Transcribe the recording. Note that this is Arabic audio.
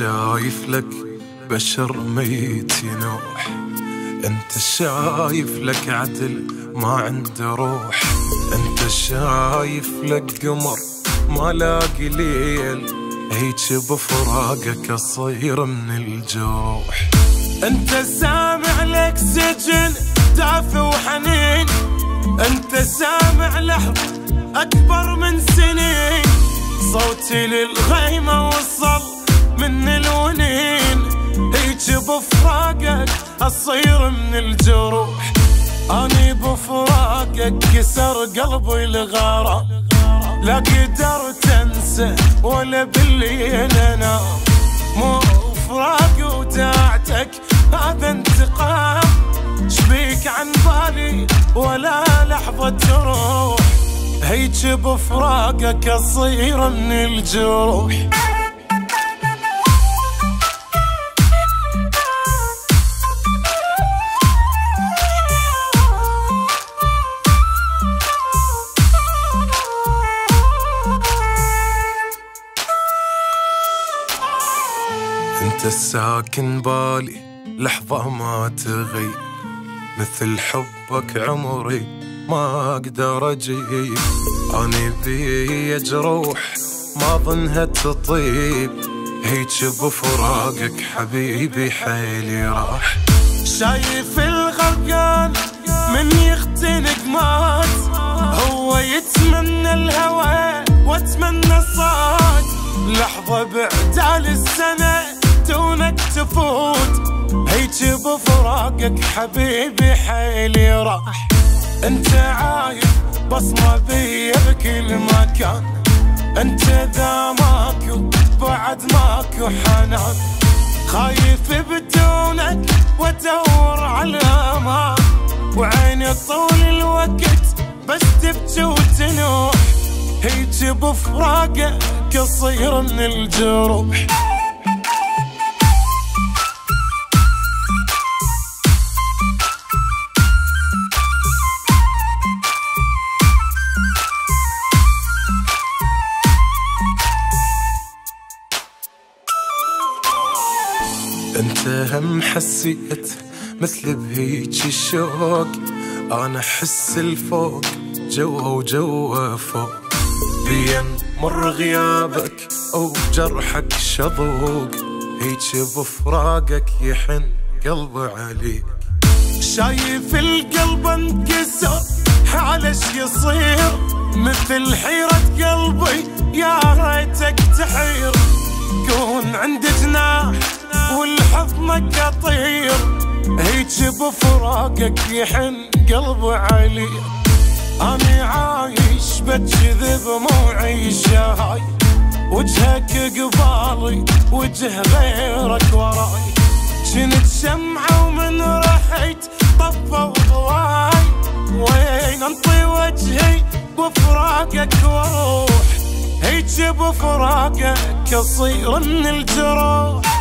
شايف لك بشر ميت ينوح، انت شايف لك عدل ما عنده روح، انت شايف لك قمر ما لاقي ليل، هيج بفراقك اصير من الجروح. انت سامع لك سجن دافي وحنين، انت سامع لحظة اكبر من سنين، صوتي للغيمة وصل من الونين، هيج بفراقك اصير من الجروح. اني بفراقك كسر قلبي الغرام، لا قدرت انسى ولا بالليل انام، مو فراق وداعتك هذا انتقام، شبيك عن بالي ولا لحظة تروح، هيج بفراقك اصير من الجروح. انت الساكن بالي لحظة ما تغيب، مثل حبك عمري ما اقدر اجيب، اني بي جروح ما ظنها تطيب، هيج بفراقك حبيبي حيلي راح. شايف الغرقان من يختنق مات، هو يتمنى الهوى واتمنى الصاد، لحظة بعدال السنة دونك تفوت، هيج بفراقك حبيبي حيلي راح. انت عايف بصمة بي بكل مكان، انت ذا ماكو بعد ماكو حنان، خايف بدونك وادور على امان، وعيني طول الوقت بس تبكي وتنوح، هيج بفراقك اصير من الجروح. انت هم حسيت مثل بهيج الشوق، انا احس الفوق جوا وجوا فوق، بين مر غيابك او جرحك شظوق، هيج بفراقك يحن قلبي عليك. شايف القلب انكسر حالش يصير، مثل حيرة قلبي يا ريتك تحير، كون عند جناح والحضنك اطير، هيج بفراقك يحن قلبي عليك. اني عايش بجذب مو عيشه هاي، وجهك قبالي وجه غيرك وراي، جنت شمعة ومن رحيت طفى ضواي، وين انطي وجهي بفراقك واروح، هيج بفراقك اصير من الجروح.